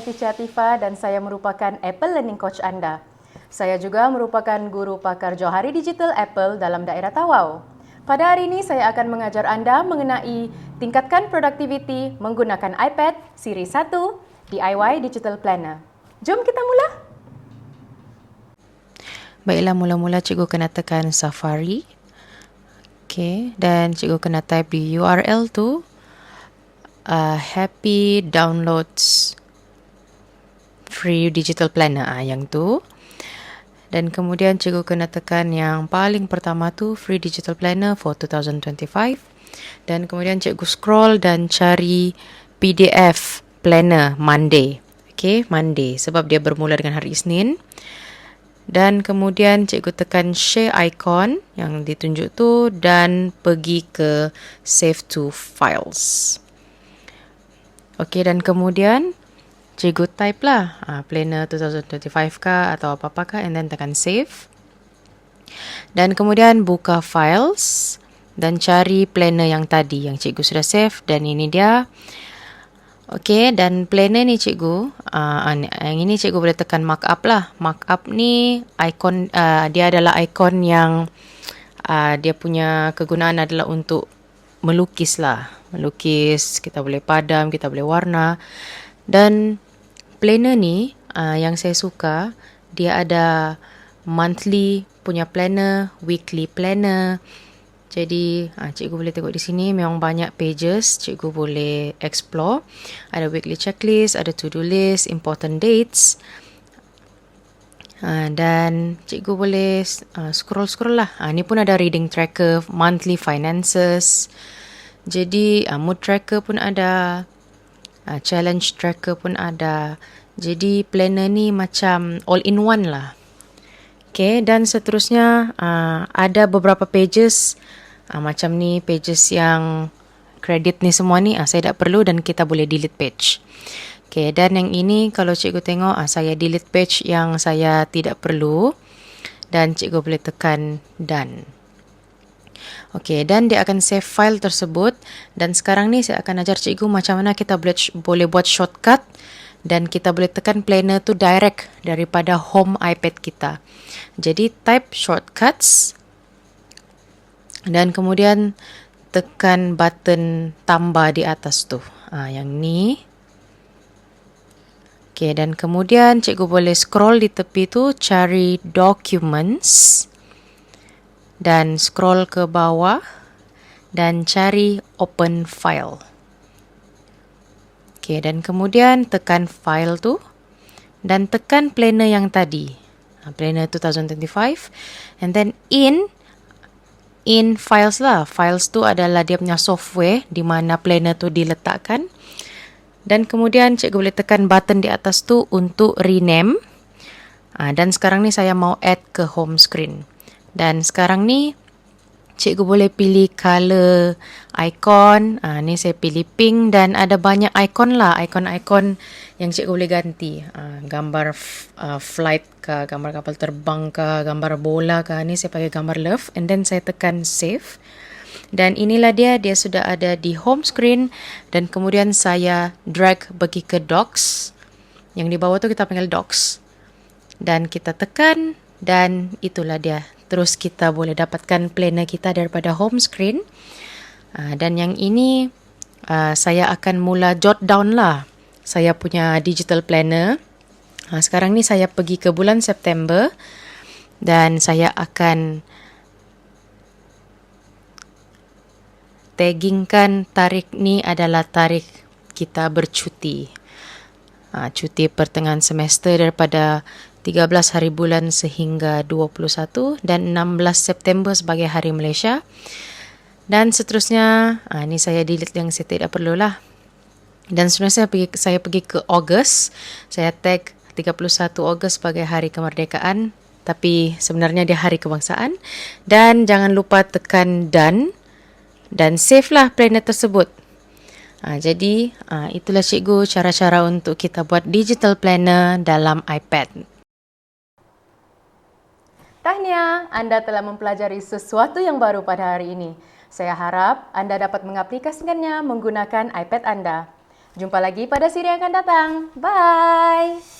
saya Teacher Atifa dan saya merupakan Apple Learning Coach anda. Saya juga merupakan guru pakar Johari Digital Apple dalam daerah Tawau. Pada hari ini saya akan mengajar anda mengenai tingkatkan produktiviti menggunakan iPad Siri 1 DIY Digital Planner. Jom kita mula. Baiklah, mula-mula cikgu kena tekan Safari. Okey, dan cikgu kena type di URL tu Happy Downloads Free Digital Planner, yang tu. Dan kemudian cikgu kena tekan yang paling pertama tu, Free Digital Planner for 2025. Dan kemudian cikgu scroll dan cari PDF Planner Monday. Okey, Monday sebab dia bermula dengan hari Isnin. Dan kemudian cikgu tekan share icon yang ditunjuk tu dan pergi ke save to files. Okey, dan kemudian cikgu type lah planner 2025 kah atau apa-apa kah, and then tekan save. Dan kemudian buka files dan cari planner yang tadi yang cikgu sudah save, dan ini dia. Okey, dan planner ni cikgu, yang ini cikgu boleh tekan markup lah. Markup ni ikon, dia adalah ikon yang dia punya kegunaan adalah untuk melukis lah. Melukis, kita boleh padam, kita boleh warna. Dan planner ni yang saya suka, dia ada monthly punya planner, weekly planner. Jadi cikgu boleh tengok di sini memang banyak pages cikgu boleh explore. Ada weekly checklist, ada to-do list, important dates. Dan cikgu boleh scroll-scroll lah. Ni pun ada reading tracker, monthly finances. Jadi mood tracker pun ada, challenge tracker pun ada. Jadi planner ni macam all in one lah. Okay, dan seterusnya ada beberapa pages macam ni, pages yang kredit ni semua ni saya tak perlu dan kita boleh delete page. Okay, dan yang ini kalau cikgu tengok saya delete page yang saya tidak perlu dan cikgu boleh tekan done. Okay, dan dia akan save file tersebut, dan sekarang ni saya akan ajar cikgu macam mana kita boleh buat shortcut dan kita boleh tekan planner tu direct daripada home iPad kita. Jadi type shortcuts dan kemudian tekan button tambah di atas tu. Yang ni. Okay, dan kemudian cikgu boleh scroll di tepi tu, cari documents dan scroll ke bawah dan cari open file. Okay, dan kemudian tekan file tu dan tekan planner yang tadi, planner 2025, and then in files lah. Files tu adalah dia punya software di mana planner tu diletakkan. Dan kemudian cikgu boleh tekan button di atas tu untuk rename. Dan sekarang ni saya mau add ke home screen. Dan sekarang ni cikgu boleh pilih color icon. Ni saya pilih pink, dan ada banyak icon lah. Icon-icon yang cikgu boleh ganti. Gambar flight ke, gambar kapal terbang ke, gambar bola ke. Ni saya pakai gambar love, and then saya tekan save. Dan inilah dia sudah ada di home screen, dan kemudian saya drag pergi ke docs. Yang di bawah tu kita panggil docs. Dan kita tekan, dan itulah dia. Terus kita boleh dapatkan planner kita daripada home screen. Dan yang ini saya akan mula jot down lah saya punya digital planner. Sekarang ni saya pergi ke bulan September dan saya akan taggingkan tarikh ni adalah tarikh kita bercuti. Cuti pertengahan semester daripada 13 hari bulan sehingga 21 dan 16 September sebagai Hari Malaysia. Dan seterusnya, ni saya delete yang saya tidak perlulah. Dan seterusnya saya pergi ke Ogos. Saya tag 31 Ogos sebagai Hari Kemerdekaan, tapi sebenarnya dia Hari Kebangsaan. Dan jangan lupa tekan done dan save lah planner tersebut. Jadi itulah cikgu cara-cara untuk kita buat digital planner dalam iPad. Tahniah, anda telah mempelajari sesuatu yang baru pada hari ini. Saya harap anda dapat mengaplikasikannya menggunakan iPad anda. Jumpa lagi pada siri yang akan datang. Bye!